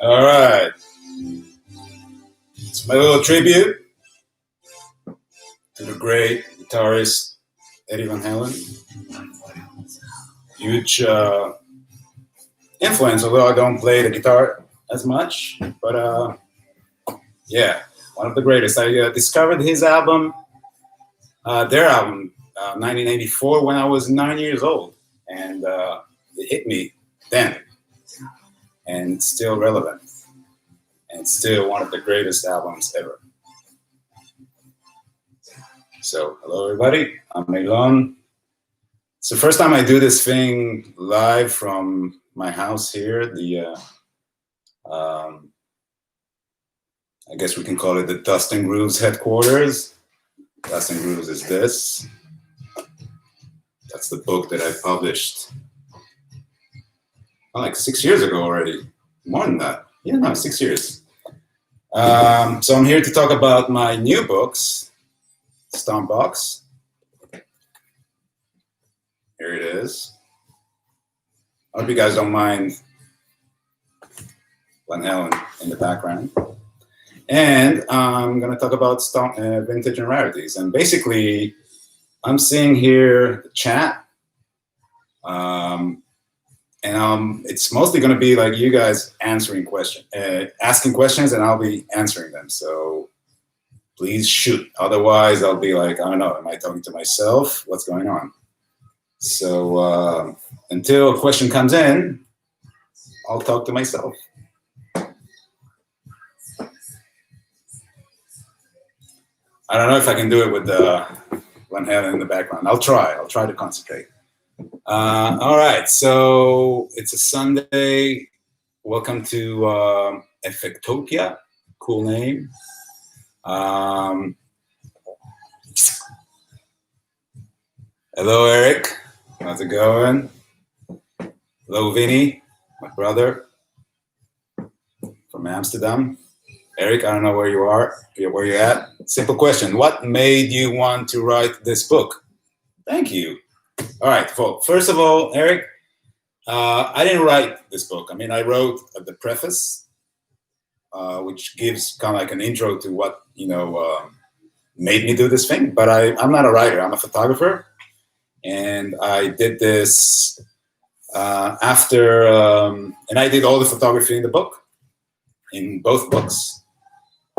All right. It's my little tribute to the great guitarist Eddie Van Halen. Huge influence, although I don't play the guitar as much. But yeah, one of the greatest. I discovered his album, their album, 1984, when I was 9 years old. And it hit me then. And it's still relevant. And it's still one of the greatest albums ever. So, hello everybody, I'm Eilon. It's the first time I do this thing live from my house here. I guess we can call it the Dust and Grooves headquarters. Dust and Grooves is this. That's the book that I published like 6 years ago already. More than that. Yeah, no, 6 years. So I'm here to talk about my new books, Stompbox. Here it is. I hope you guys don't mind Van Halen in the background. And I'm going to talk about Vintage and Rarities. And basically, I'm seeing here the chat. It's mostly going to be like you guys asking questions, and I'll be answering them. So please shoot. Otherwise, I'll be like, I don't know, am I talking to myself? What's going on? So until a question comes in, I'll talk to myself. I don't know if I can do it with Van Halen in the background. I'll try to concentrate. All right, so it's a Sunday. Welcome to Effectopia. Cool name. Hello, Eric. How's it going? Hello, Vinny, my brother from Amsterdam. Eric, I don't know where you are, where you're at. Simple question. What made you want to write this book? Thank you. All right. Well, first of all, Eric, I didn't write this book. I mean, I wrote the preface, which gives kind of like an intro to what, made me do this thing. But I'm not a writer. I'm a photographer. And I did this after, and I did all the photography in the book, in both books.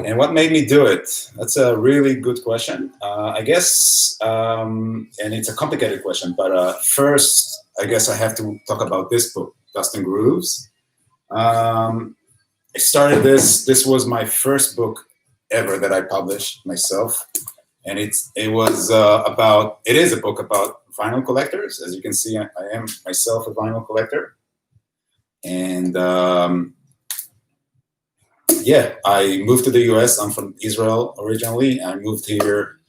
And what made me do it? That's a really good question. I guess, and it's a complicated question, but first, I guess I have to talk about this book, Dust and Grooves. I started this was my first book ever that I published myself. And it is a book about vinyl collectors. As you can see, I am myself a vinyl collector. And yeah, I moved to the US. I'm from Israel originally. I moved here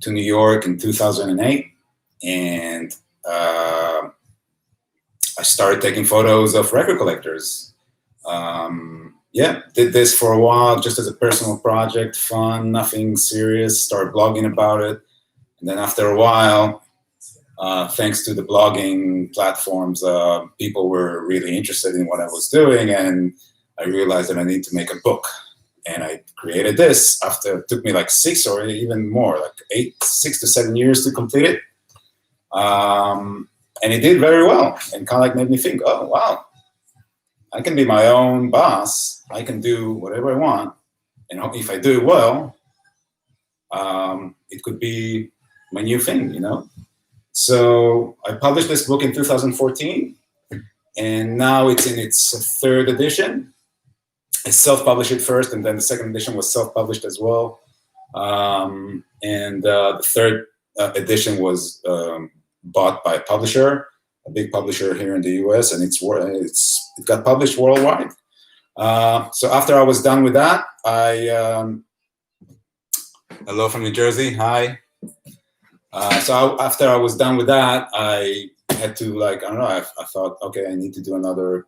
to New York in 2008. And I started taking photos of record collectors. Yeah, did this for a while just as a personal project, fun, nothing serious, started blogging about it. And then after a while, thanks to the blogging platforms, people were really interested in what I was doing, and I realized that I need to make a book. And I created this it took me like 6 or even more, like 6 to 7 years to complete it. And it did very well and kind of like made me think, oh, wow, I can be my own boss. I can do whatever I want. And if I do it well, it could be my new thing, So I published this book in 2014, and now it's in its third edition. I self-published it first, and then the second edition was self-published as well. And the third edition was bought by a publisher, a big publisher here in the US, and it got published worldwide. So after I was done with that, hello from New Jersey, hi. So after I was done with that, I had to I don't know, I thought, okay, I need to do another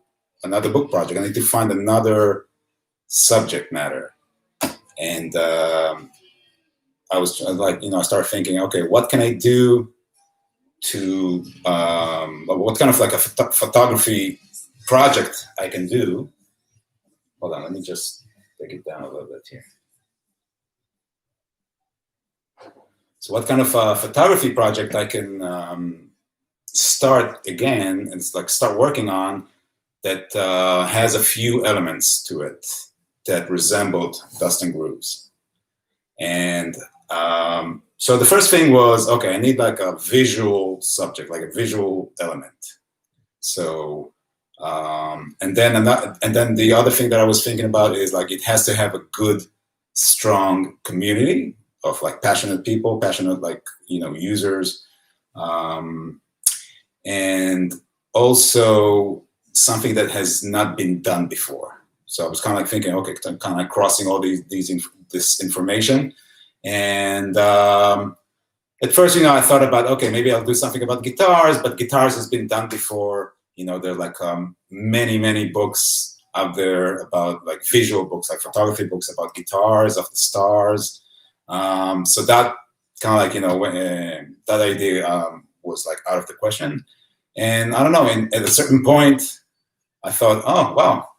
book project. I need to find another subject matter. And I was I started thinking, okay, what can I do to, what kind of like a photography project I can do. Hold on, let me just take it down a little bit here. So what kind of photography project I can start again and start working on that has a few elements to it that resembled Dust and Grooves. And so the first thing was, okay, I need like a visual subject, like a visual element. So, and then the other thing that I was thinking about is like, it has to have a good, strong community of like passionate people, passionate users, and also something that has not been done before. So I was kind of like thinking, okay, kind of like crossing all this information. And at first, I thought about, okay, maybe I'll do something about guitars, but guitars has been done before. There are like many books out there about like visual books, like photography books about guitars of the stars. So that kind of like, that idea was like out of the question. And I don't know, at a certain point, I thought, oh, wow,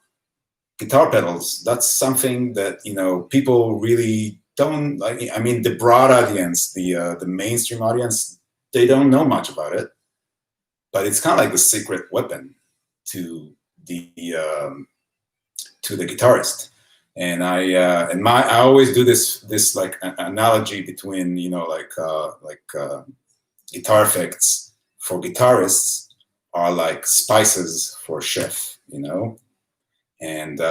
guitar pedals, that's something that, people really don't like. I mean, the broad audience, the mainstream audience, they don't know much about it, but it's kind of like the secret weapon to the guitarist. And I always do this like analogy between guitar effects for guitarists are like spices for chef, and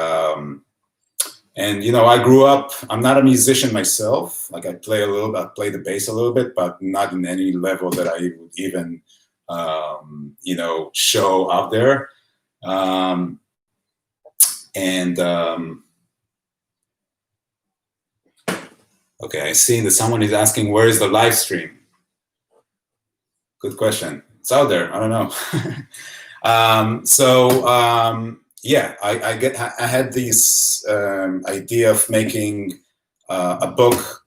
I grew up. I'm not a musician myself. Like I play the bass a little bit, but not in any level that I would even show out there. Okay, I see that someone is asking, where is the live stream? Good question. It's out there. I don't know. Yeah, I had this idea of making a book,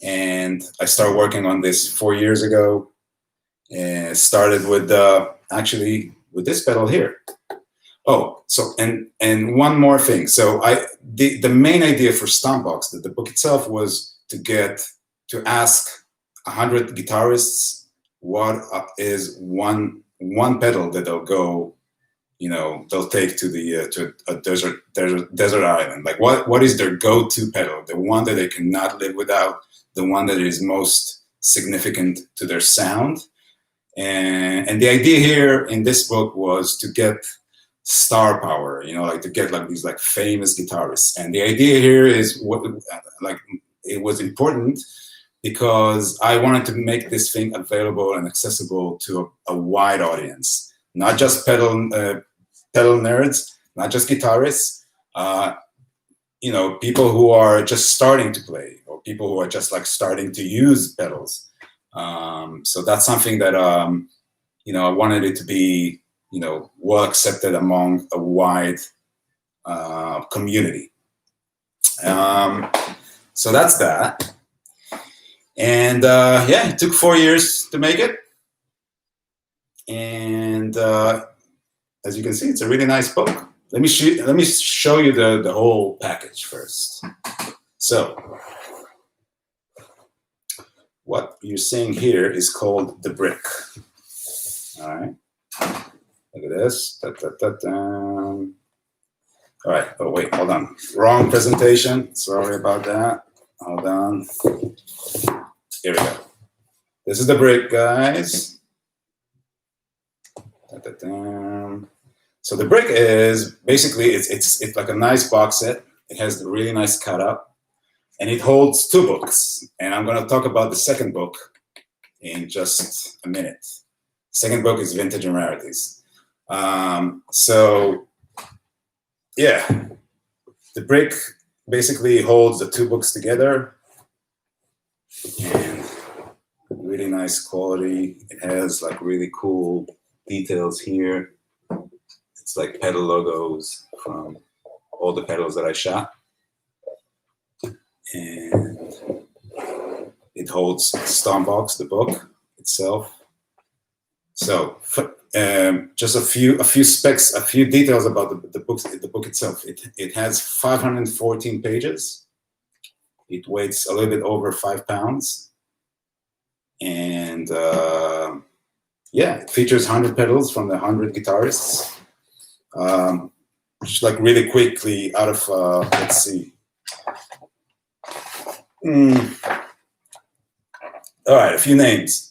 and I started working on this 4 years ago. And started with actually with this pedal here. Oh, so and one more thing. So the main idea for Stompbox, the book itself, was to ask 100 guitarists what is one pedal that they'll go, they'll take to the to a desert island. Like what is their go-to pedal, the one that they cannot live without, the one that is most significant to their sound. And the idea here in this book was to get star power, like to get like these like famous guitarists. And the idea here is it was important because I wanted to make this thing available and accessible to a wide audience, not just pedal nerds, not just guitarists, people who are just starting to play, or people who are just like starting to use pedals. So that's something that I wanted it to be well accepted among a wide community. So that's that. And yeah, it took 4 years to make it. And as you can see, it's a really nice book. Let me show you the whole package first. So what you're seeing here is called the brick. All right. Look at this. All right. Oh, wait. Hold on. Wrong presentation. Sorry about that. Hold on. Here we go. This is the brick, guys. So the brick is basically it's like a nice box set. It has a really nice cutout. And it holds 2 books. And I'm going to talk about the second book in just a minute. Second book is Vintage and Rarities. So, yeah, the brick basically holds the 2 books together. And really nice quality. It has like really cool details here. It's like pedal logos from all the pedals that I shot. And it holds Stompbox, the book itself. So just a few specs, a few details about the book itself. It has 514 pages. It weighs a little bit over 5 pounds. And yeah, it features 100 pedals from the 100 guitarists. Just like really quickly out of, let's see. All right, a few names.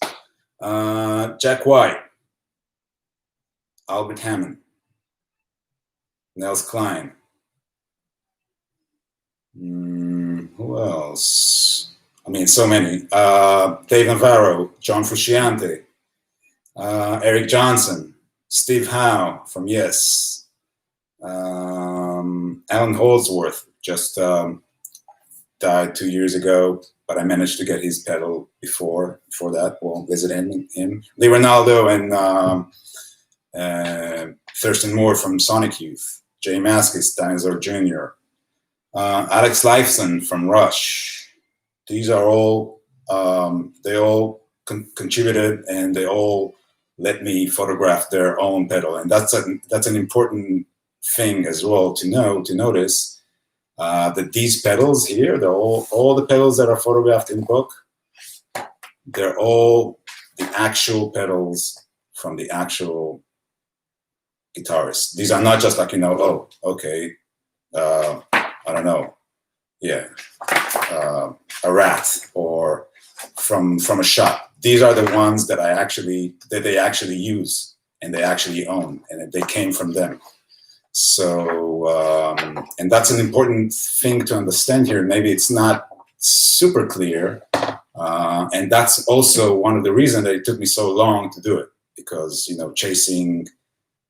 Jack White, Albert Hammond, Nels Cline. Who else? I mean, so many. Dave Navarro, John Frusciante, Eric Johnson, Steve Howe from Yes, Alan Holdsworth just died 2 years ago, but I managed to get his pedal before that. We'll visit him. Lee Ronaldo and Thurston Moore from Sonic Youth, Jay Mascis, Dinosaur Jr., Alex Lifeson from Rush. These are all, they all contributed, and they all let me photograph their own pedal. And that's an important thing as well to notice. That these pedals here, all the pedals that are photographed in the book, they're all the actual pedals from the actual guitarist. These are not just like, oh, okay, I don't know, yeah, a Rat or from a shop. These are the ones that they actually use and they actually own, and they came from them. So, and that's an important thing to understand here. Maybe it's not super clear. And that's also one of the reasons that it took me so long to do it, because, chasing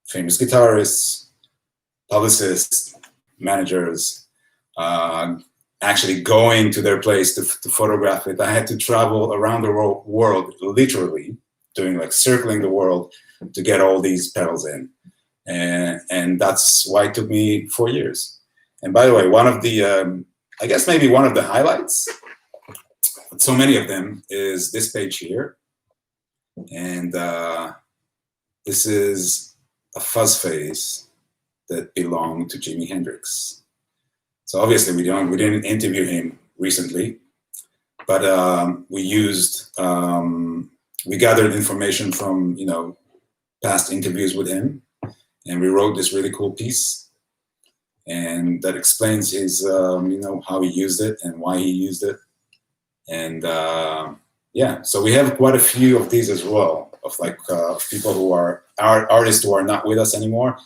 famous guitarists, publicists, managers, actually going to their place to photograph it. I had to travel around the world, literally, doing like circling the world to get all these pedals in. And that's why it took me 4 years. And by the way, one of the, I guess maybe one of the highlights, so many of them, is this page here. And this is a fuzz phase that belonged to Jimi Hendrix. So obviously we didn't interview him recently, but we gathered information from, you know, past interviews with him, and we wrote this really cool piece, and that explains his, you know, how he used it and why he used it. And yeah, so we have quite a few of these as well, of like people who are artists who are not with us anymore,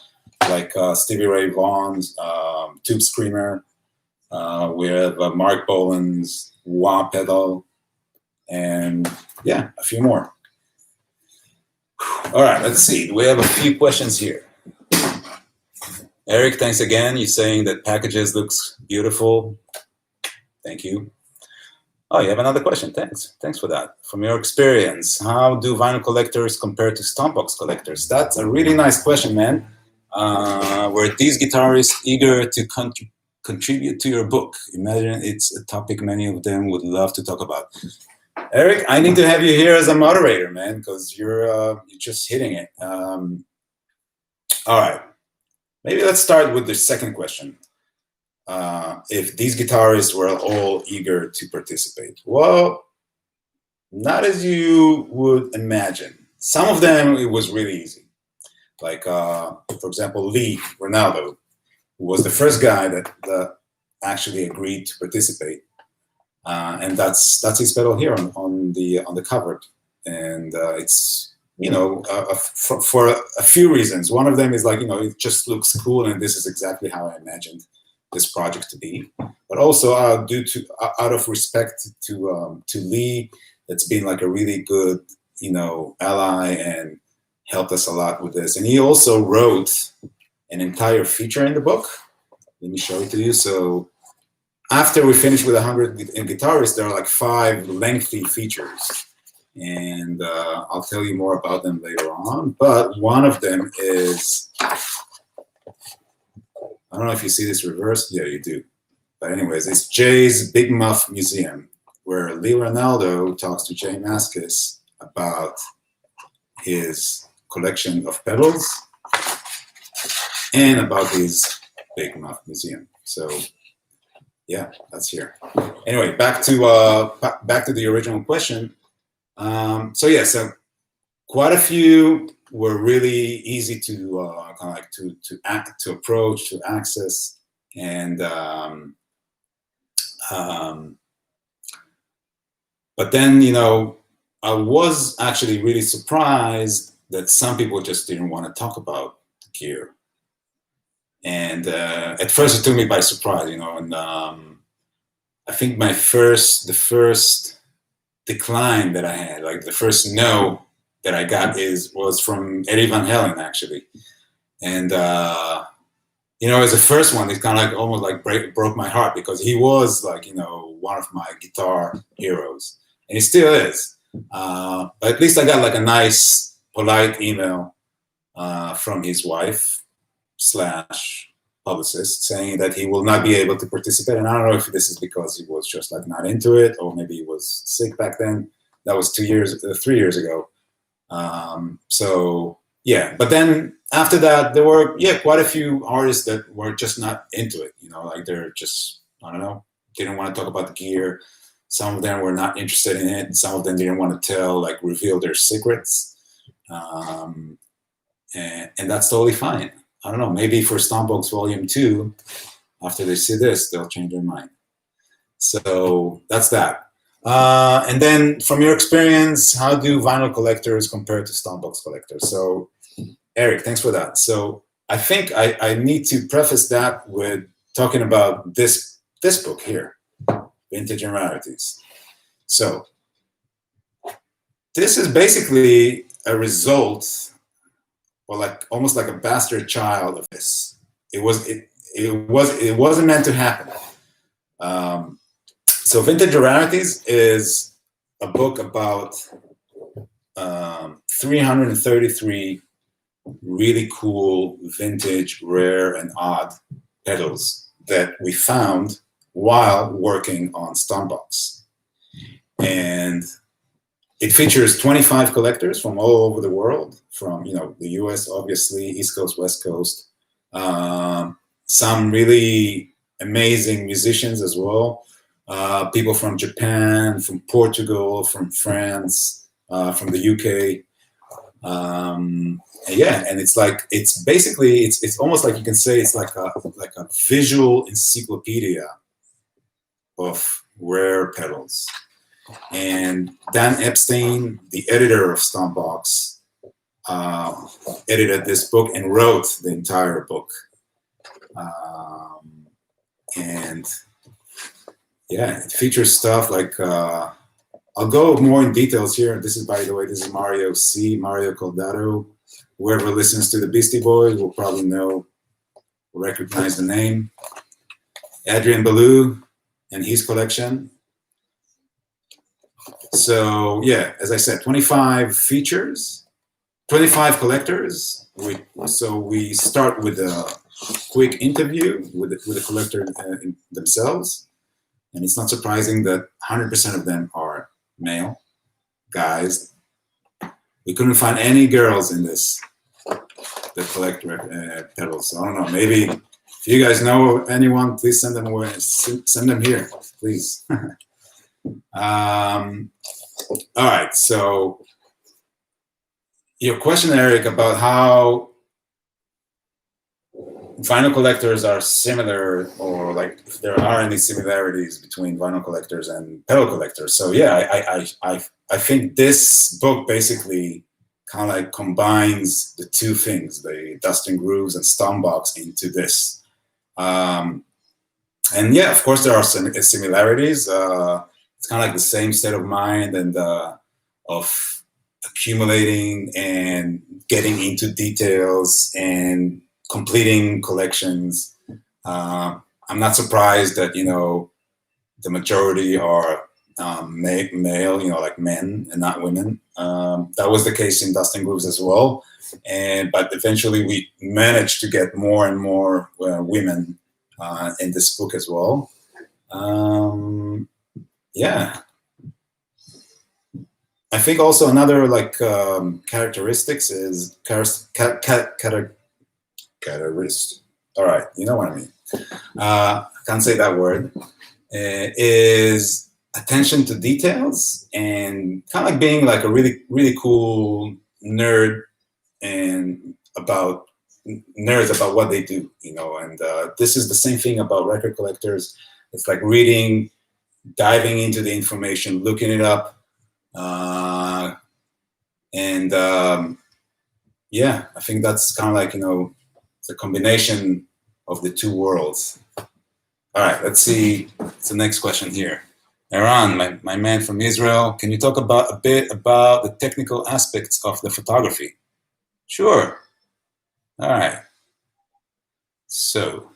like Stevie Ray Vaughan's Tube Screamer. We have Mark Bolan's wah pedal, and yeah, a few more. All right, let's see. We have a few questions here. Eric, thanks again. You're saying that packages looks beautiful. Thank you. Oh, you have another question. Thanks for that. From your experience, how do vinyl collectors compare to Stompbox collectors? That's a really nice question, man. Were these guitarists eager to contribute to your book? Imagine it's a topic many of them would love to talk about. Eric, I need to have you here as a moderator, man, because you're just hitting it. All right, maybe let's start with the second question. If these guitarists were all eager to participate. Well, not as you would imagine. Some of them, it was really easy. Like, for example, Lee Ronaldo, who was the first guy that actually agreed to participate. And that's his pedal here on the cover. And it's, you know, for a few reasons. One of them is like, you know, it just looks cool, and this is exactly how I imagined this project to be. But also out of respect to Lee, that's been like a really good, you know, ally and helped us a lot with this. And he also wrote an entire feature in the book. Let me show it to you. So after we finish with 100 guitarists, there are like 5 lengthy features. And I'll tell you more about them later on. But one of them is, I don't know if you see this reversed. Yeah, you do. But anyways, it's Jay's Big Muff Museum, where Lee Ronaldo talks to Jay Mascis about his collection of pedals and about his Big Muff Museum. So yeah, that's here. Anyway, back to the original question. So yeah, so quite a few were really easy to kind of like to approach, to access, and but then, you know, I was actually really surprised that some people just didn't want to talk about the gear. And at first it took me by surprise, you know, and I think the first decline that I had, like the first no that I got was from Eddie Van Halen, actually. And, you know, as the first one, it kind of like almost like broke my heart, because he was like, you know, one of my guitar heroes, and he still is. But at least I got like a nice, polite email from his wife / publicist saying that he will not be able to participate. And I don't know if this is because he was just like not into it, or maybe he was sick back then. That was 3 years ago. So yeah, but then after that, there were, yeah, quite a few artists that were just not into it, you know, like they're just, I don't know, didn't want to talk about the gear. Some of them were not interested in it. Some of them didn't want to reveal their secrets. And that's totally fine. I don't know, maybe for Stompbox Volume 2, after they see this, they'll change their mind. So that's that. And then from your experience, how do vinyl collectors compare to Stompbox collectors? So Eric, thanks for that. So I think I need to preface that with talking about this book here, Vintage and Rarities. So this is basically a result, or like almost like a bastard child of this. It wasn't meant to happen. So Vintage and Rarities is a book about 333 really cool, vintage, rare, and odd pedals that we found while working on Stompbox. And it features 25 collectors from all over the world, from the US, obviously, East Coast, West Coast, some really amazing musicians as well, people from Japan, from Portugal, from France, from the UK. Yeah, and it's almost like you can say it's like a visual encyclopedia of rare pedals. And Dan Epstein, the editor of Stompbox, edited this book and wrote the entire book. And yeah, it features stuff like, I'll go more in details here. This is, by the way, this is Mario C, Mario Coldato. Whoever listens to the Beastie Boys will probably recognize the name. Adrian Ballou and his collection. So yeah, as I said, 25 features, 25 collectors. So we start with a quick interview with the collector themselves. And it's not surprising that 100% of them are male guys. We couldn't find any girls in this that collect pedals. So I don't know. Maybe if you guys know anyone, please send them away. Send them here, please. All right. So your question, Eric, about how vinyl collectors are similar, or like if there are any similarities between vinyl collectors and pedal collectors. So yeah, I think this book basically kind of like combines the two things, the Dust and Grooves and Stompbox, into this. And yeah, of course there are some similarities. It's kind of like the same state of mind and of accumulating and getting into details and completing collections. I'm not surprised that the majority are male, like men and not women. That was the case in Dust and Grooves as well. But eventually we managed to get more and more women in this book as well. Yeah. I think also another characteristics is categorized. All right, you know what I mean. I can't say that word. Is attention to details and kind of like being like a really, really cool nerd and nerds about what they do, and this is the same thing about record collectors. It's like reading, diving into the information, looking it up. Yeah, I think that's kind of like, it's a combination of the two worlds. All right, let's see. It's the next question here. Eran, my man from Israel, can you talk a bit about the technical aspects of the photography? Sure. All right. So,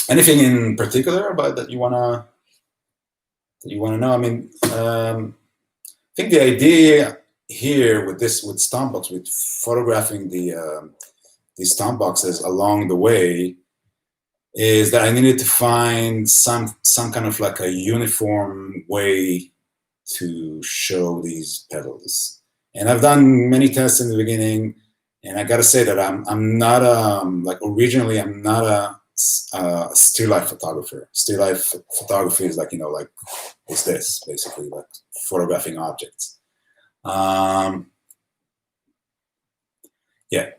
anything in particular about that you wanna know? I mean, I think the idea here with Stompbox, with photographing the Stompboxes along the way, is that I needed to find some kind of like a uniform way to show these pedals. And I've done many tests in the beginning, and I gotta say that I'm not originally I'm not a still life photographer. Still life photography is like it's this basically, like photographing objects. Yeah,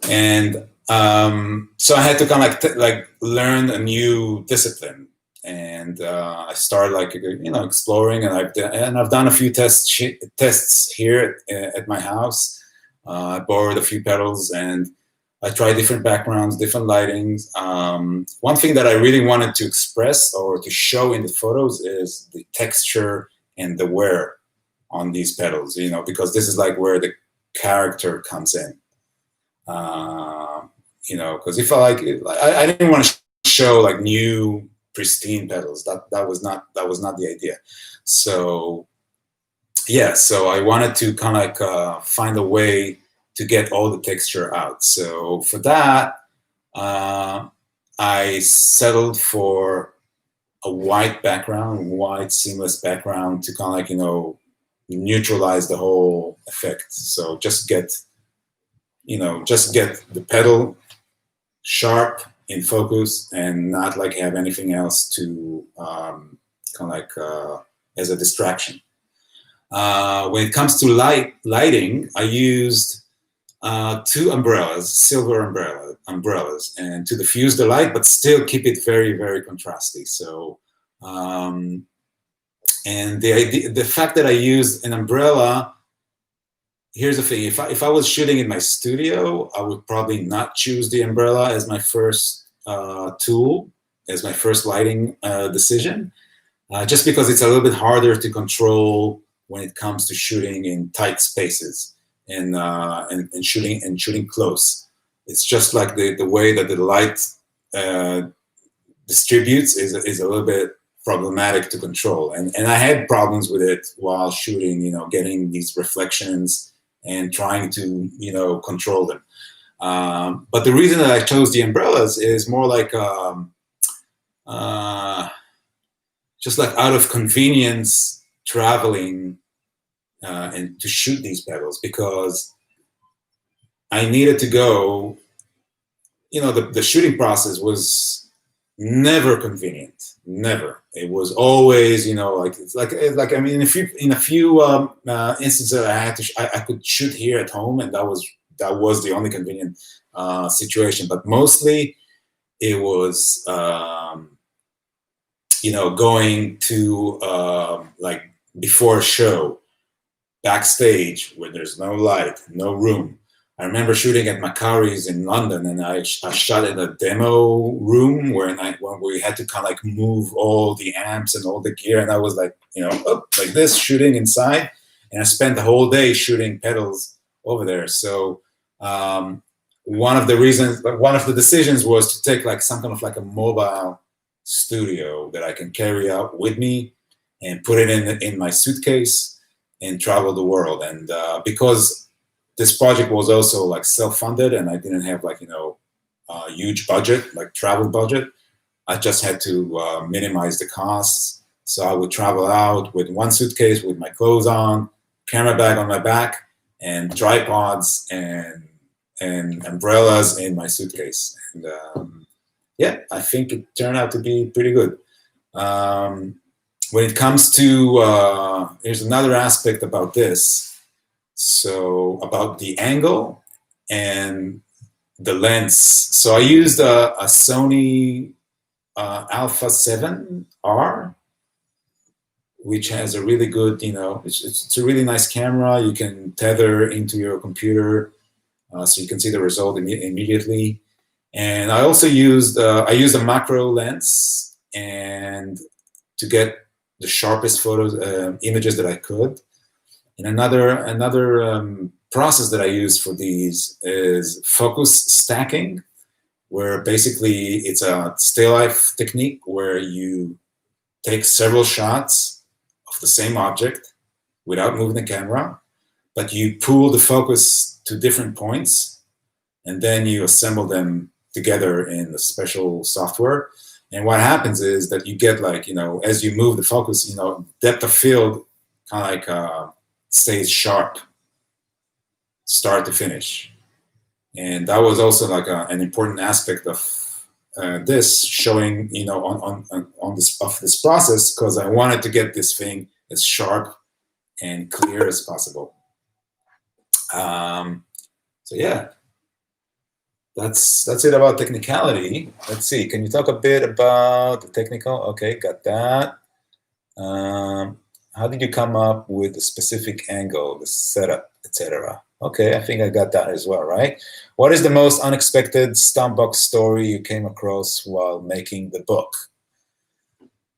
and so I had to kind of like learn a new discipline, and I started exploring, and I've done a few tests here at my house. I borrowed a few pedals, and I tried different backgrounds, different lightings. One thing that I really wanted to express or to show in the photos is the texture and the wear on these pedals, because this is like where the character comes in. Because if I didn't want to show like new pristine pedals. That was not the idea. So yeah, so I wanted to kind of like find a way to get all the texture out. So for that, uh, I settled for a white background, white seamless background to kind of like, neutralize the whole effect. So just get the pedal sharp in focus and not like have anything else to kind of like as a distraction. When it comes to lighting, I used two umbrellas, silver umbrellas, and to diffuse the light, but still keep it very, very contrasty. So, and the fact that I used an umbrella, here's the thing: if I was shooting in my studio, I would probably not choose the umbrella as my first tool, as my first lighting decision, just because it's a little bit harder to control when it comes to shooting in tight spaces and shooting close. It's just like the way that the light uh, distributes is a little bit problematic to control, and I had problems with it while shooting. Getting these reflections and trying to control them. But the reason that I chose the umbrellas is more like uh, just like out of convenience traveling and to shoot these pedals because I needed to go. The shooting process was never convenient. Never. It was always, like it's like I mean, in a few instances, I could shoot here at home, and that was the only convenient situation. But mostly, it was going to like before a show backstage where there's no light, no room. I remember shooting at Macari's in London, and I shot in a demo room when we had to kind of like move all the amps and all the gear, and I was like, up like this, shooting inside, and I spent the whole day shooting pedals over there. So one of the decisions was to take like some kind of like a mobile studio that I can carry out with me and put it in my suitcase and travel the world. And because this project was also like self-funded and I didn't have like a huge budget, like travel budget, I just had to minimize the costs. So I would travel out with one suitcase with my clothes on, camera bag on my back, and tripods and umbrellas in my suitcase. And yeah, I think it turned out to be pretty good. When it comes to, here's another aspect about this. So about the angle and the lens. So I used a Sony Alpha 7R, which has a really good, it's a really nice camera. You can tether into your computer so you can see the result immediately. And I also used a macro lens and to get the sharpest photos, images that I could. And another process that I use for these is focus stacking, where basically it's a still life technique where you take several shots of the same object without moving the camera, but you pull the focus to different points, and then you assemble them together in a special software. And what happens is that you get like, as you move the focus, depth of field kind of like stays sharp, start to finish. And that was also like an important aspect of this showing, on this process, because I wanted to get this thing as sharp and clear as possible. So yeah, that's it about technicality. Let's see. Can you talk a bit about the technical? Okay, got that. How did you come up with the specific angle, the setup, etc.? Okay, I think I got that as well, right? What is the most unexpected Stompbox story you came across while making the book?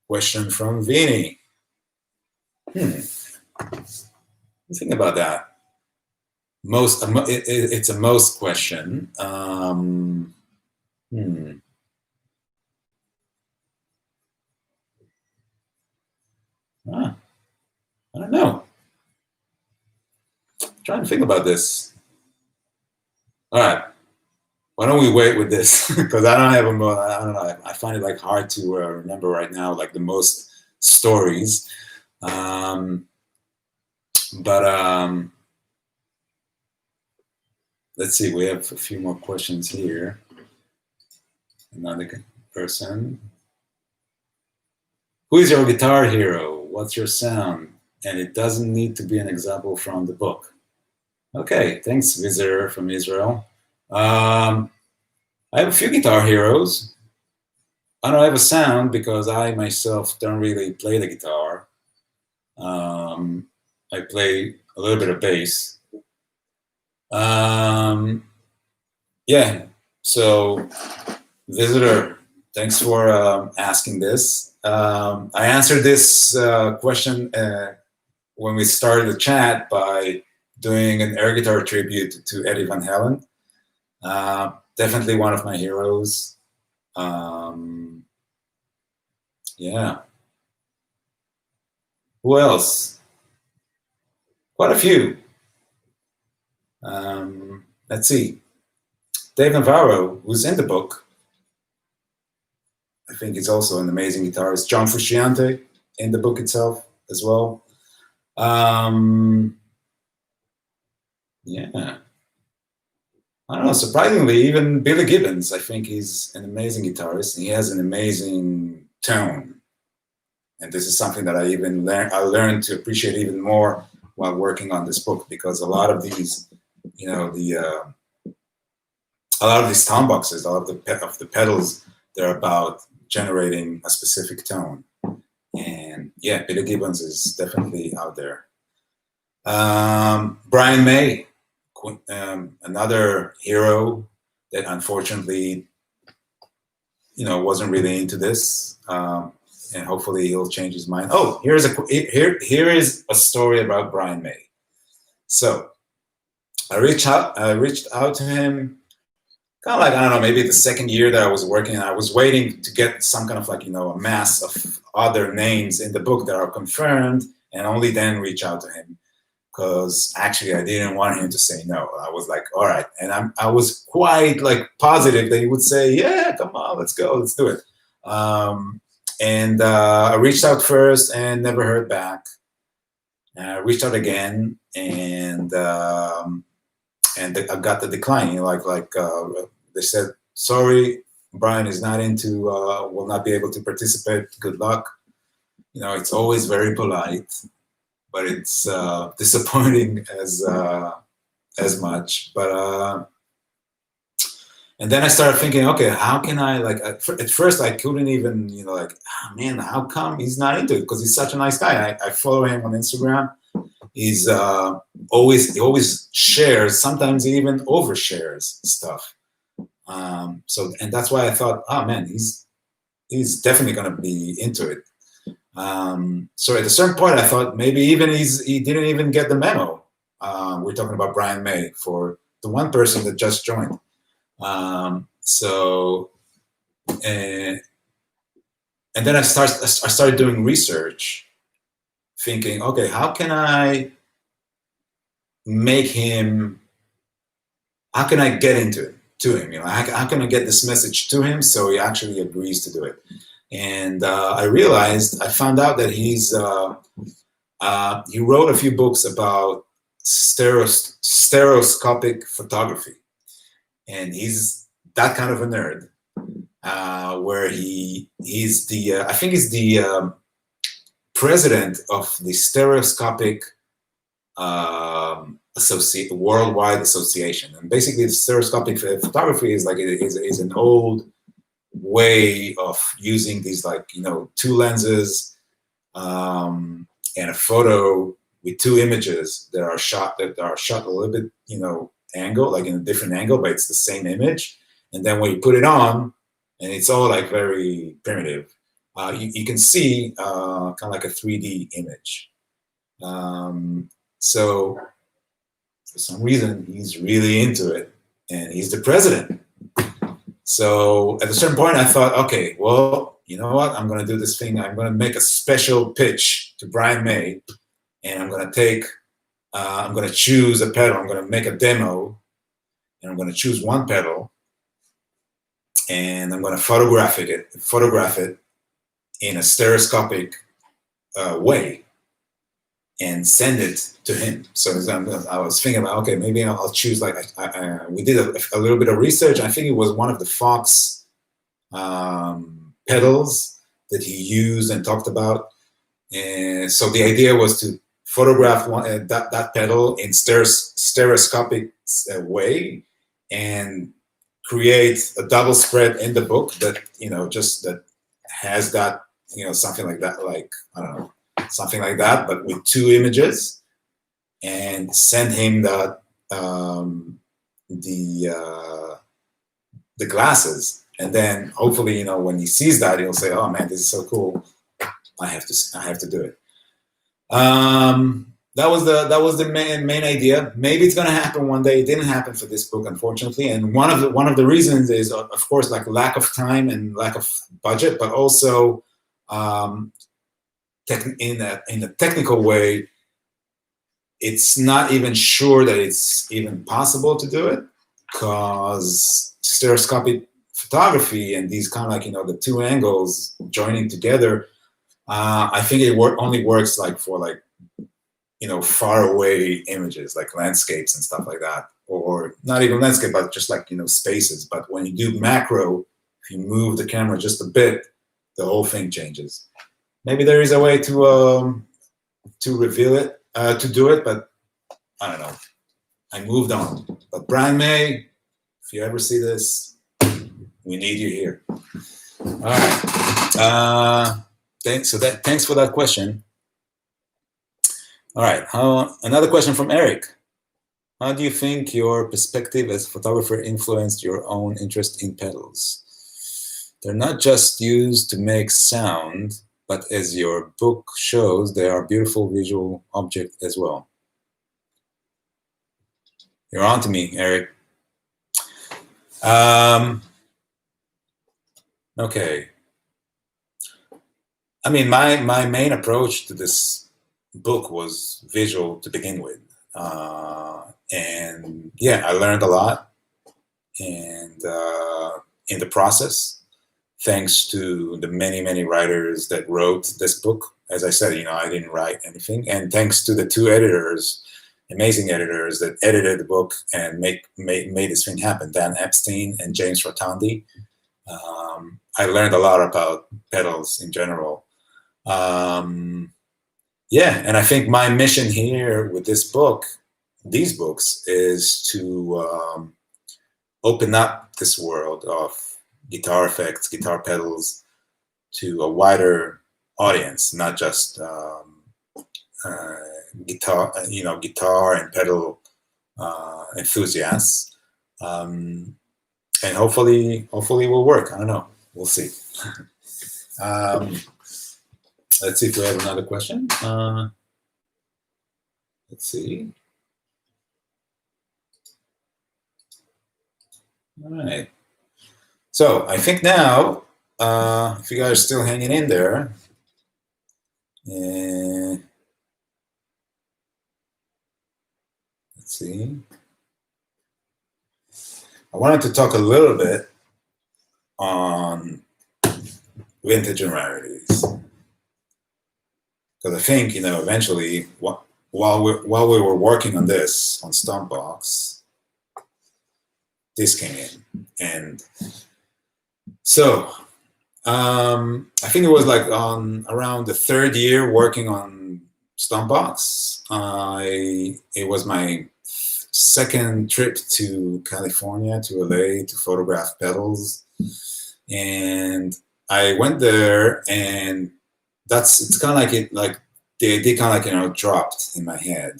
Question from Vinny. Think about that. It's a most question. I don't know. trying to think about this. All right. Why don't we wait with this? Because I don't have a, I don't know. I find it like hard to remember right now, like the most stories. But let's see. We have a few more questions here. Another person. Who is your guitar hero? What's your sound? And it doesn't need to be an example from the book. Okay, thanks, visitor from Israel. I have a few guitar heroes. I don't have a sound because I myself don't really play the guitar. I play a little bit of bass. Yeah, so visitor, thanks for asking this. I answered this question when we started the chat by doing an air guitar tribute to Eddie Van Halen. Definitely one of my heroes. Yeah. Who else? Quite a few. Let's see. Dave Navarro, who's in the book. I think he's also an amazing guitarist. John Frusciante in the book itself as well. Yeah. I don't know, surprisingly, even Billy Gibbons, I think he's an amazing guitarist. He has an amazing tone. And this is something that I learned to appreciate even more while working on this book, because a lot of these, you know, a lot of these Stompboxes, a lot of the pedals, they're about generating a specific tone. And yeah, Billy Gibbons is definitely out there. Brian May, another hero that unfortunately, you know, wasn't really into this, and hopefully he'll change his mind. Oh, here is a story about Brian May. So I reached out to him, kind of like, I don't know, maybe the second year that I was working. I was waiting to get some kind of like, you know, a mass of other names in the book that are confirmed, and only then reach out to him. Because actually I didn't want him to say no. I was like, all right. And I was quite like positive that he would say, yeah, come on, let's go, let's do it. And I reached out first and never heard back. And I reached out again, and I got the decline. You know, they said, sorry, Brian is not into, will not be able to participate. Good luck. You know, it's always very polite, but it's disappointing as much. But and then I started thinking, okay, how can I, like, at first I couldn't even, you know, like, oh, man, how come he's not into it? Because he's such a nice guy. I follow him on Instagram. He's he always shares. Sometimes he even overshares stuff. So, and that's why I thought, oh man, he's definitely gonna be into it. So at a certain point, I thought maybe even he didn't even get the memo. We're talking about Brian May, for the one person that just joined. So, and then I started doing research, thinking, okay, how can I make him? How can I get into it to him? You know, how can I get this message to him so he actually agrees to do it? And I found out that he wrote a few books about stereoscopic photography, and he's that kind of a nerd. Where he's the I think he's the president of the stereoscopic worldwide association, and basically the stereoscopic photography is like is an old way of using these, like, you know, two lenses and a photo with two images that are shot a little bit, you know, angle, like in a different angle, but it's the same image. And then when you put it on, and it's all like very primitive, you can see kind of like a 3D image. So for some reason he's really into it, and he's the president. So at a certain point, I thought, okay, well, you know what? I'm going to do this thing. I'm going to make a special pitch to Brian May, and I'm going to take I'm going to choose a pedal. I'm going to make a demo, and I'm going to choose one pedal, and I'm going to photograph it in a stereoscopic way, and send it to him. So I was thinking about, okay, maybe I'll choose, like, we did a little bit of research. I think it was one of the Fox pedals that he used and talked about. And so the idea was to photograph that pedal in stereoscopic way, and create a double spread in the book that, just that has that, something like that, like, I don't know, something like that, but with two images, and send him that, the glasses. And then hopefully, when he sees that, he'll say, oh man, this is so cool. I have to do it. That was the main idea. Maybe it's going to happen one day. It didn't happen for this book, unfortunately. And one of the reasons is, of course, like lack of time and lack of budget, but also in a technical way, it's not even sure that it's even possible to do it, because stereoscopic photography and these kind of, like, the two angles joining together, I think it only works like for, like, far away images, like landscapes and stuff like that, or not even landscape, but just like, spaces. But when you do macro, if you move the camera just a bit, the whole thing changes. Maybe there is a way to reveal it, to do it, but I don't know. I moved on. But Brian May, if you ever see this, we need you here. All right. Thanks for that question. All right. Another question from Eric. How do you think your perspective as a photographer influenced your own interest in pedals? They're not just used to make sound, but as your book shows, they are beautiful visual object as well. You're on to me, Eric. Okay. I mean, my main approach to this book was visual to begin with. And yeah, I learned a lot, and in the process, thanks to the many writers that wrote this book. As I said, I didn't write anything, and thanks to the two editors, amazing editors that edited the book and made this thing happen, Dan Epstein and James Rotondi. I learned a lot about pedals in general. Yeah, and I think my mission here with these books, is to open up this world of guitar effects, guitar pedals, to a wider audience, not just guitar and pedal enthusiasts, and hopefully it will work. I don't know. We'll see. Let's see if we have another question. Let's see. All right. So I think now, if you guys are still hanging in there, let's see. I wanted to talk a little bit on vintage and rarities, because I think, eventually, while we were working on this on Stompbox, this came in, and so I think it was like around the third year working on Stompbox. It was my second trip to California, to LA, to photograph pedals, and I went there, and it's kind of like the idea kind of dropped in my head,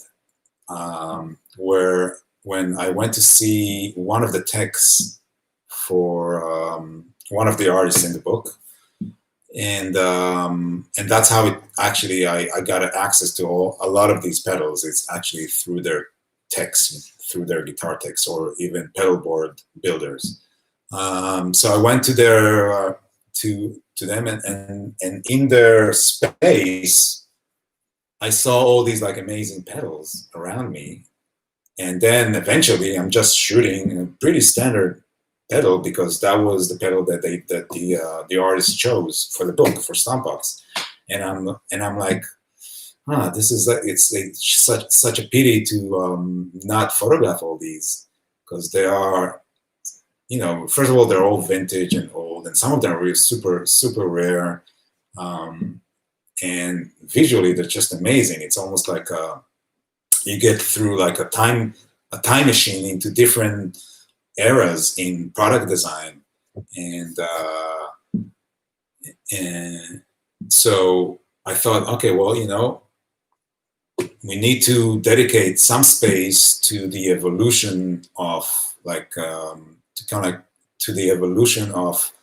where when I went to see one of the texts for one of the artists in the book, and that's how it actually I got access to a lot of these pedals. It's actually through their texts, through their guitar texts, or even pedal board builders. So I went to their to them, and in their space, I saw all these like amazing pedals around me, and then eventually I'm just shooting a pretty standard pedal because that was the pedal that the artist chose for the book for Stompbox, and I'm like, this is like it's such a pity to not photograph all these because they are, first of all, they're all vintage and old, and some of them are really super rare, and visually they're just amazing. It's almost like you get through like a time machine into different eras in product design, and so I thought, okay, well, we need to dedicate some space to the evolution of to the evolution of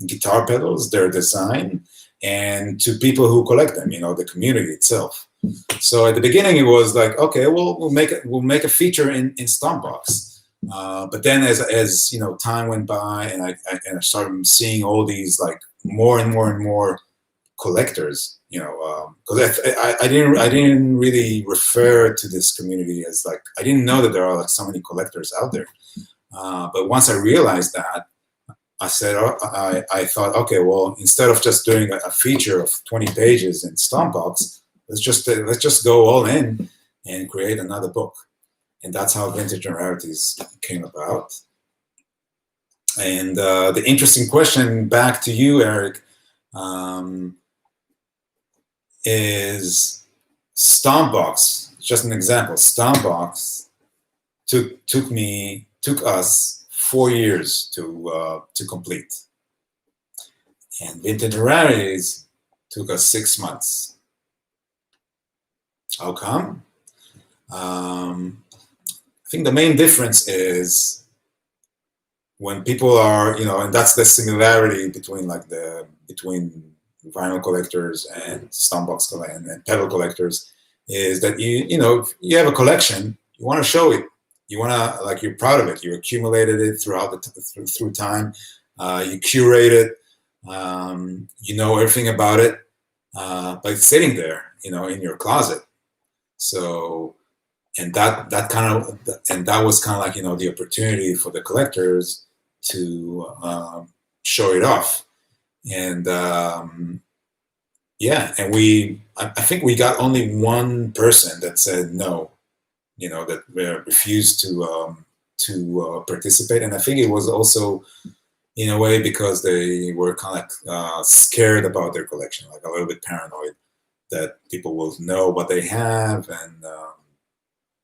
guitar pedals, their design, and to people who collect them, the community itself. So at the beginning, it was like, okay, well, we'll make a feature in Stompbox. But then as time went by, and I started seeing all these like more and more collectors, because I didn't really refer to this community as like, I didn't know that there are like so many collectors out there. But once I realized that, I said, I thought, okay, well, instead of just doing a feature of 20 pages in Stompbox, let's just go all in and create another book. And that's how Vintage and Rarities came about. And the interesting question back to you, Eric, is Stompbox, just an example, Stompbox took us 4 years to complete. And Vintage and Rarities took us 6 months. How come? I think the main difference is when people are, and that's the similarity between vinyl collectors and Stompbox and pedal collectors, is that you have a collection, you want to show it, you want to, like, you're proud of it, you accumulated it through time, you curate it, you know everything about it, but it's sitting there, in your closet. So, and that was kind of like, the opportunity for the collectors to show it off. And yeah, and I think we got only one person that said no, that refused to participate. And I think it was also in a way because they were kind of scared about their collection, like a little bit paranoid that people will know what they have, and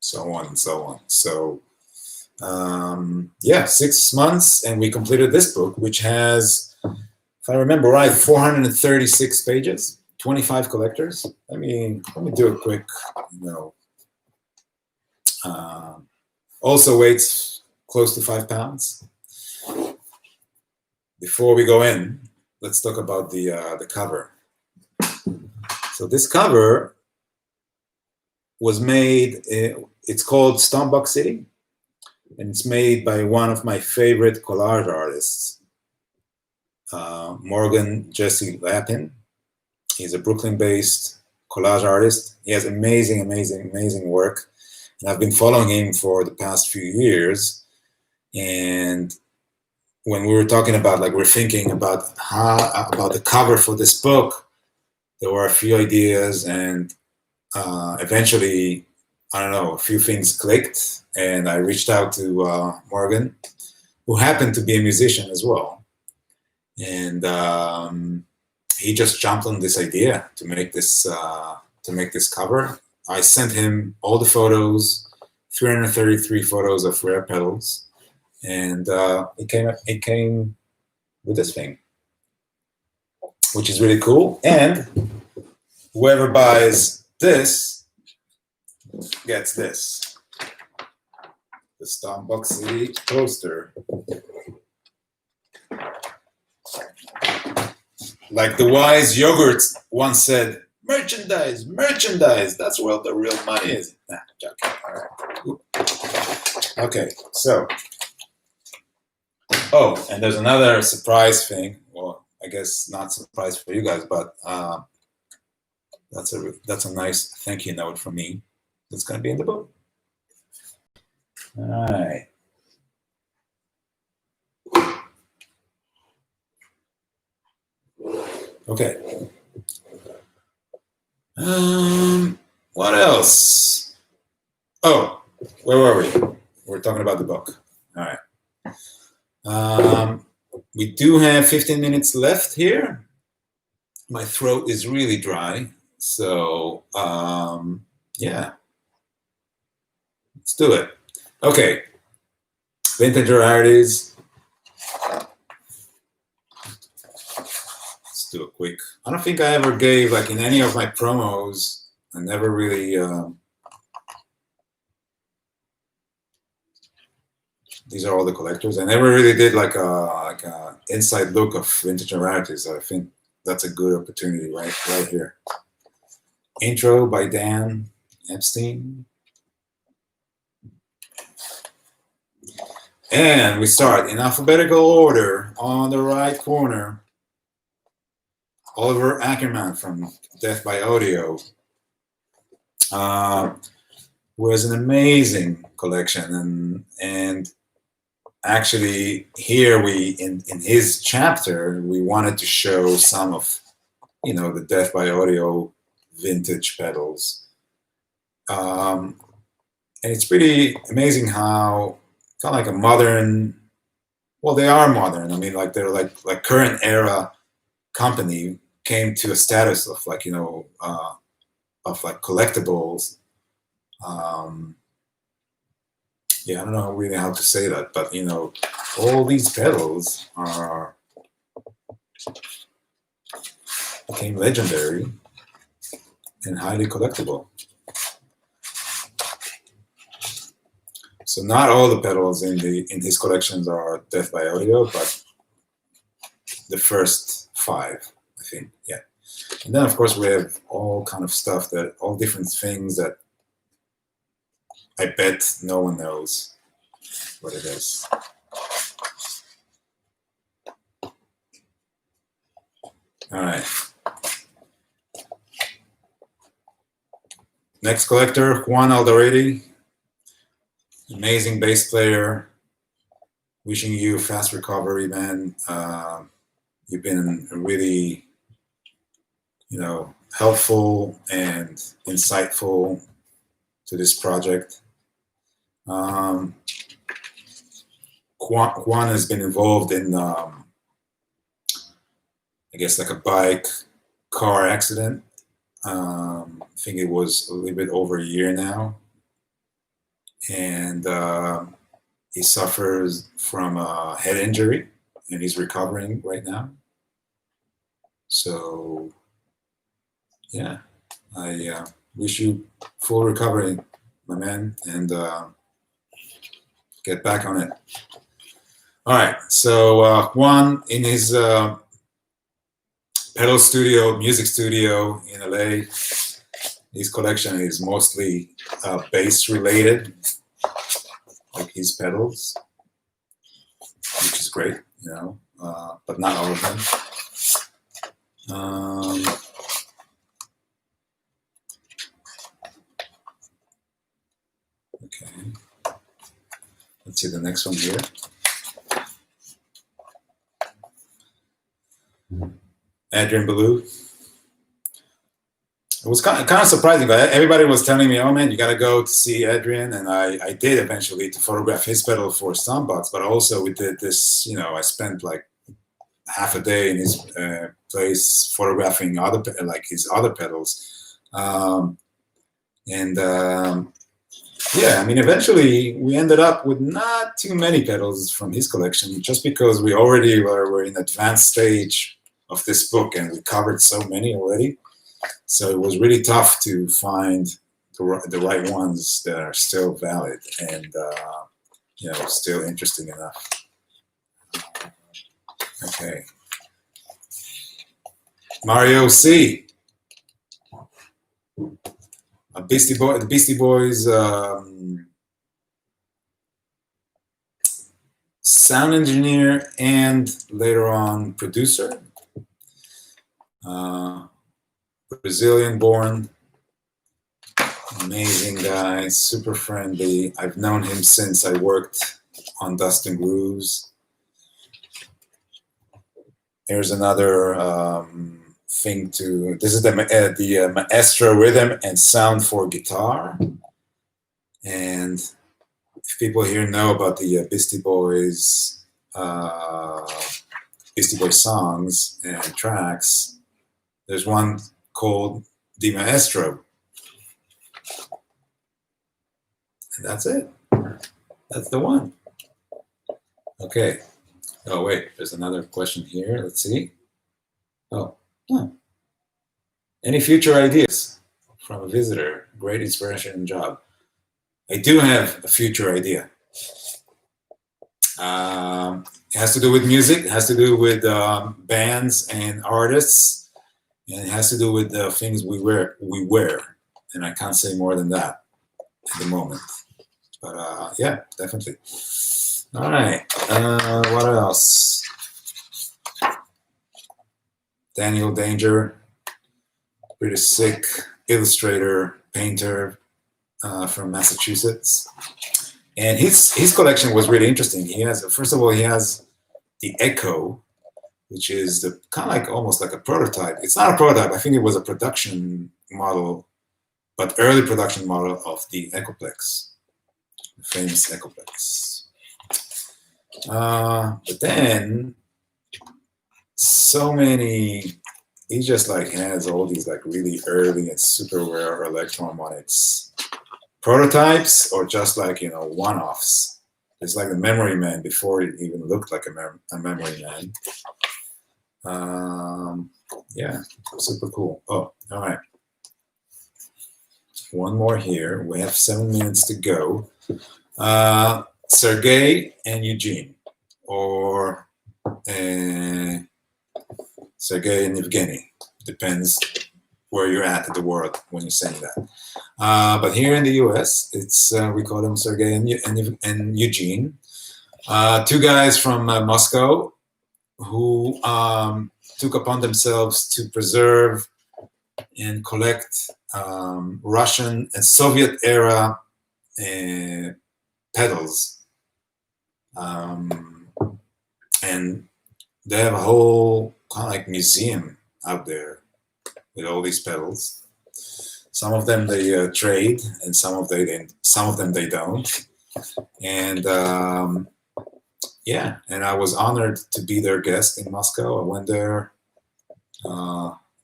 so on and so on. So yeah, 6 months, and we completed this book, which has, if I remember right, 436 pages, 25 collectors. Let me do a quick, also weighs close to 5 pounds. Before we go in, let's talk about the cover. So this cover was made, it's called Stompbox City, and it's made by one of my favorite collage artists, Morgan Jesse Lapin. He's a Brooklyn-based collage artist. He has amazing work. And I've been following him for the past few years. And when we were talking about, like, we're thinking about about the cover for this book, there were a few ideas, and eventually, I don't know, a few things clicked, and I reached out to Morgan, who happened to be a musician as well. And he just jumped on this idea to make this cover. I sent him all the photos, 333 photos of rare pedals, and it came with this thing, which is really cool. And whoever buys this gets this, the Stompbox City poster. Like the wise yogurt once said, merchandise, that's where the real money is. Nah, joking. All right. Okay, so, oh, and there's another surprise thing. Well, I guess not surprise for you guys, but That's a nice thank you note from me. That's going to be in the book. All right. Okay. What else? Oh, where were we? We're talking about the book. All right. We do have 15 minutes left here. My throat is really dry, so yeah, let's do it. Okay, vintage rarities. Let's do a quick. I don't think I ever gave, like in any of my promos, I never really. These are all the collectors. I never really did like a inside look of vintage rarities. I think that's a good opportunity right here. Intro by Dan Epstein. And we start in alphabetical order on the right corner. Oliver Ackerman from Death by Audio, who has an amazing collection. And actually here in his chapter, we wanted to show some of, the Death by Audio vintage pedals. And it's pretty amazing how kind of like a modern, well, they are modern. I mean, like they're like current era company came to a status of like, of like collectibles. Yeah, I don't know really how to say that, but all these pedals became legendary and highly collectible. So not all the pedals in his collections are Death by Audio, but the first 5, I think. Yeah. And then of course we have all kind of stuff all different things that I bet no one knows what it is. All right. Next collector, Juan Alderete. Amazing bass player. Wishing you fast recovery, man. You've been really, helpful and insightful to this project. Juan has been involved in, I guess, like a bike car accident. I think it was a little bit over a year now. And he suffers from a head injury and he's recovering right now. So, yeah, I wish you full recovery, my man, and get back on it. All right, so Juan in his pedal studio, music studio in LA, his collection is mostly bass related, like his pedals, which is great, but not all of them. Okay, let's see the next one here. Adrian Belew. It was kind of surprising, but everybody was telling me, "Oh man, you got to go to see Adrian," and I did eventually to photograph his pedal for Stompbox. But also we did this, I spent like half a day in his place photographing his other pedals, yeah, I mean, eventually we ended up with not too many pedals from his collection, just because we already were in advanced stage of this book and we covered so many already. So it was really tough to find the right ones that are still valid and still interesting enough. Okay, Mario C. The Beastie Boys sound engineer and later on producer. Brazilian-born, amazing guy, super friendly. I've known him since I worked on Dust and Grooves. Here's another thing to. This is the Maestro rhythm and sound for guitar. And if people here know about the Beastie Boys songs and tracks, there's one called the Maestro. And that's it. That's the one. Okay. Oh, wait, there's another question here. Let's see. Oh, huh. Any future ideas from a visitor? Great inspiration and job. I do have a future idea. It has to do with music. It has to do with bands and artists. And it has to do with the things we wear. And I can't say more than that at the moment. But yeah, definitely. All right. What else? Daniel Danger, pretty sick illustrator, painter from Massachusetts. And his collection was really interesting. He has, first of all, he has the Echo, which is the kind of like almost like a prototype. It's not a prototype. I think it was a production model, but early production model of the Echoplex, the famous Echoplex. But then so many, he just like has all these like really early and super rare electro-harmonics prototypes, or just like, one-offs. It's like the Memory Man before it even looked like a Memory Man. Yeah, super cool. Oh, all right. One more here. We have 7 minutes to go. Sergey and Eugene, or Sergey and Evgeny. Depends where you're at in the world when you're saying that. But here in the US, it's we call them Sergey and Eugene. Two guys from Moscow who took upon themselves to preserve and collect Russian and Soviet era pedals. And they have a whole kind of like museum out there with all these pedals. Some of them they trade, and some of them they don't. And yeah, and I was honored to be their guest in Moscow. I went there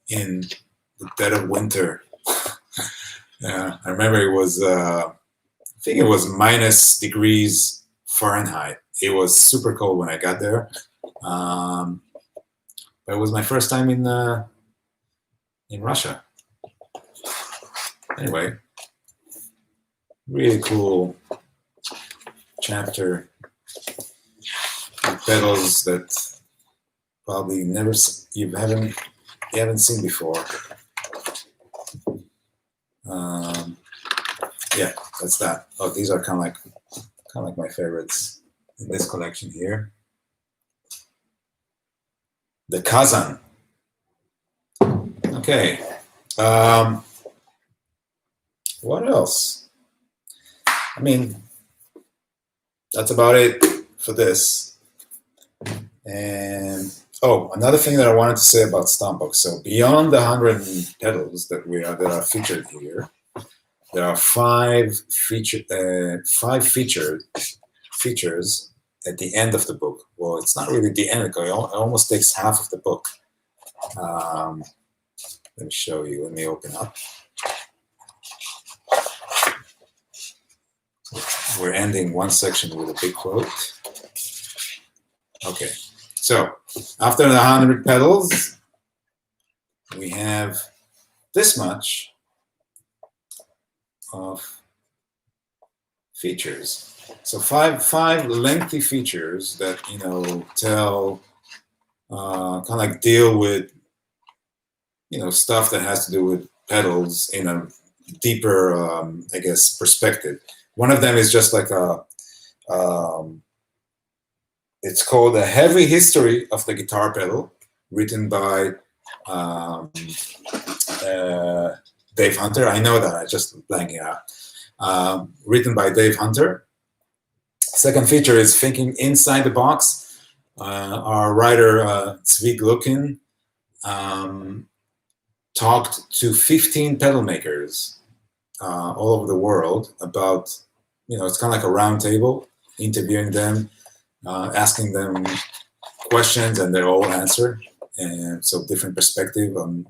in the dead of winter. Yeah, I remember it was, I think it was minus degrees Fahrenheit. It was super cold when I got there. But it was my first time in Russia. Anyway, really cool chapter. Pedals that probably you haven't seen before. Yeah, that's that. Oh, these are kind of like my favorites in this collection here. The Kazan. Okay. What else? I mean, that's about it for this. And oh, another thing that I wanted to say about Stompbox. So beyond the 100 pedals that are featured here, there are five features at the end of the book. Well, it's not really the end. It almost takes half of the book. Let me show you. Let me open up. We're ending one section with a big quote. Okay, so after the 100 pedals, we have this much of features. So five lengthy features that tell, kind of like deal with stuff that has to do with pedals in a deeper, I guess, perspective. One of them is just like it's called A Heavy History of the Guitar Pedal, written by Dave Hunter. I know that. I just blanking out. Written by Dave Hunter. Second feature is Thinking Inside the Box. Our writer, Tzvi Glukin, talked to 15 pedal makers all over the world about, it's kind of like a round table, interviewing them, asking them questions, and they all answer. And so different perspective on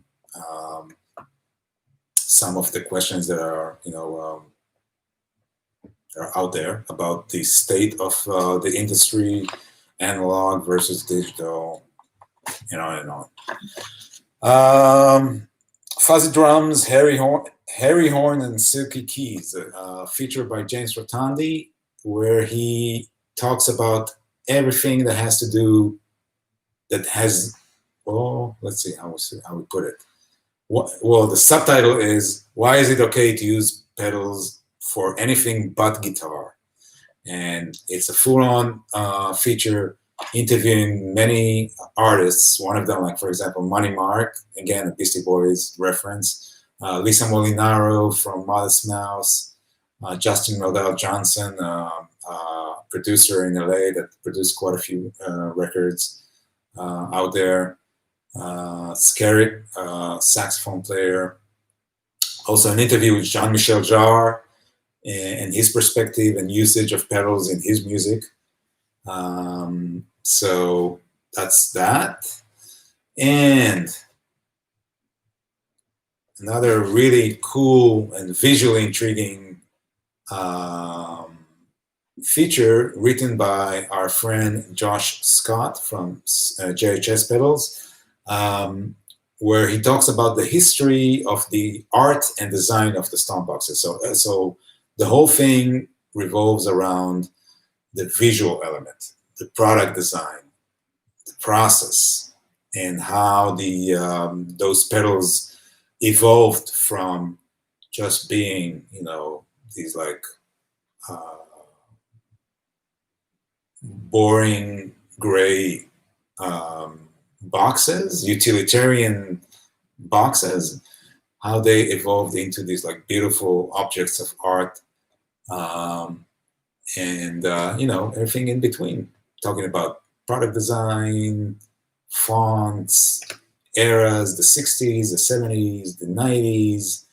some of the questions that are, are out there about the state of the industry, analog versus digital, and on. Fuzzy drums, hairy horn, and silky keys, featured by James Rotondi, where he talks about everything that has to do, let's see how we put it. Well, the subtitle is, why is it okay to use pedals for anything but guitar? And it's a full-on feature interviewing many artists. One of them, like, for example, Money Mark, again, a Beastie Boys reference. Lisa Molinaro from Modest Mouse. Justin Meldal Johnson, producer in LA that produced quite a few records out there. Skerritt, saxophone player. Also an interview with Jean-Michel Jarre and his perspective and usage of pedals in his music. So that's that. And another really cool and visually intriguing feature written by our friend Josh Scott from JHS Pedals, where he talks about the history of the art and design of the Stompboxes. So the whole thing revolves around the visual element, the product design, the process, and how those pedals evolved from just being, these like boring gray boxes, utilitarian boxes, how they evolved into these like beautiful objects of art, and everything in between, talking about product design, fonts, eras, the 60s, the 70s, the 90s,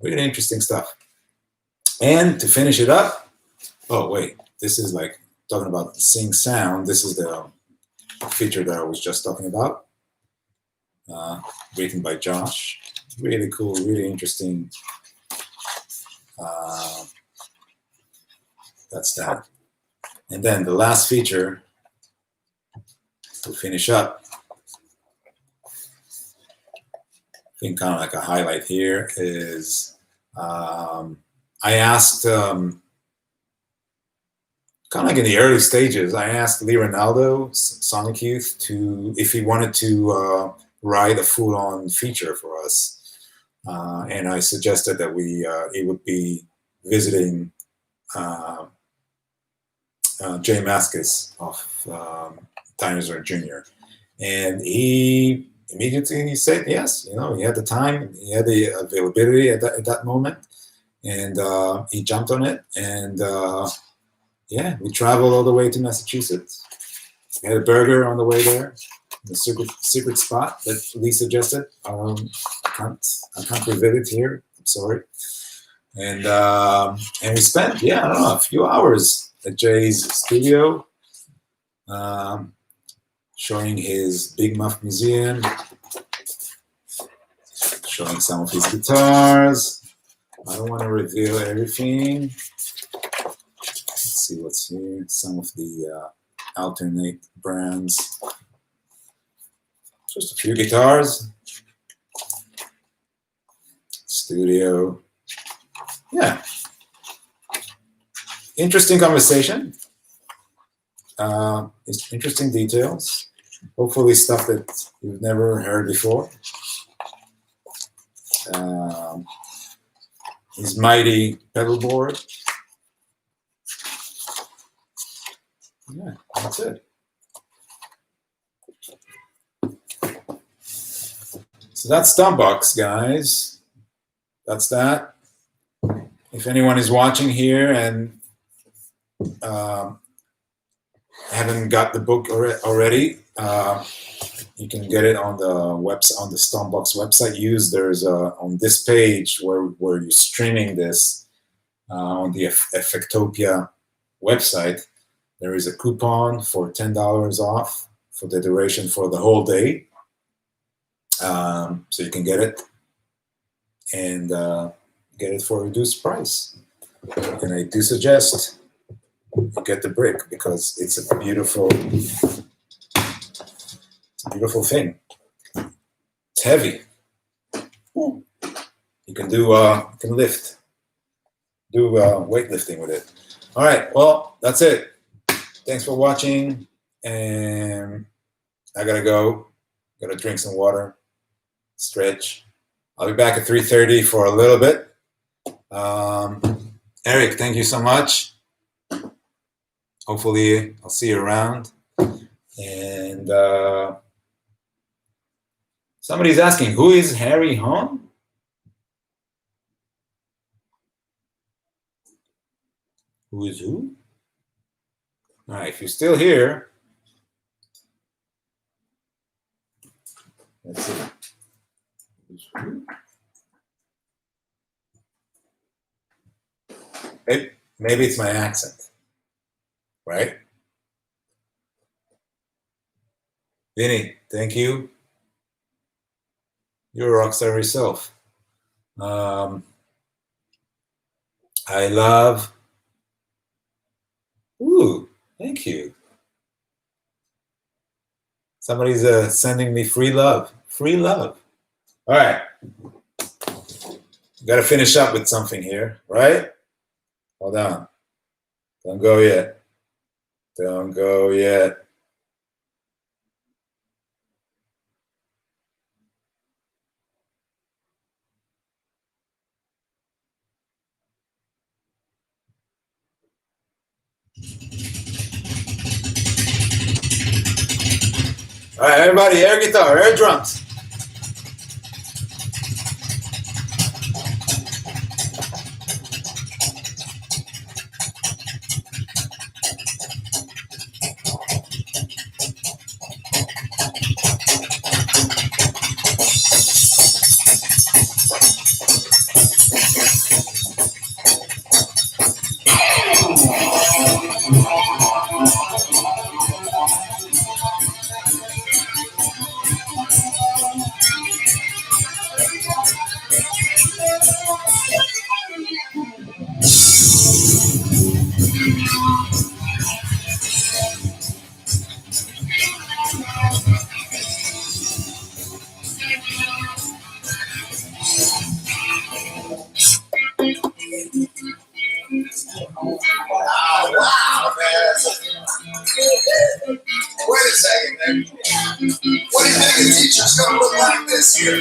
really interesting stuff. And to finish it up, oh wait, this is like talking about Sing Sound. This is the feature that I was just talking about, written by Josh. Really cool, really interesting. That's that. And then the last feature to finish up, I think kind of like a highlight here is I asked, kind of like in the early stages, I asked Lee Ronaldo, Sonic Youth, if he wanted to write a full-on feature for us. And I suggested that he would be visiting Jay Mascis of Dinosaur Jr. And he immediately said yes. He had the time, he had the availability at that moment, and he jumped on it. And yeah, we traveled all the way to Massachusetts. We had a burger on the way there, the secret spot that Lee suggested. I can't reveal it here. I'm sorry. And we spent, I don't know, a few hours at Jay's studio, showing his Big Muff Museum, showing some of his guitars. I don't want to reveal everything. Let's see what's here. Some of the alternate brands. Just a few guitars. Studio. Yeah. Interesting conversation. It's interesting details. Hopefully stuff that you've never heard before. His mighty pedal board. Yeah, that's it. This So that's Stompbox, guys. That's that. If anyone is watching here and haven't got the book already, you can get it on the website, on the Stompbox website. There's on this page where you're streaming this on the Effectopia website. There is a coupon for $10 off for the duration for the whole day. So you can get it and get it for a reduced price. And I do suggest you get the brick because it's a beautiful thing. It's heavy. You can do weightlifting with it. All right, well, that's it. Thanks for watching, and I gotta go. Gotta drink some water, stretch. I'll be back at 3:30 for a little bit. Eric, thank you so much. Hopefully, I'll see you around. And somebody's asking, who is Harry Hahn? Who is who? All right, if you're still here, let's see. Who's who? Maybe it's my accent, right? Vinny, thank you. You're a rock star yourself. I love. Ooh, thank you. Somebody's sending me free love. Free love. All right. Got to finish up with something here, right? Hold on. Don't go yet. Don't go yet. All right, everybody, air guitar, air drums. Wow, man. Wait a second, man. What do you think the teacher's gonna look like this year?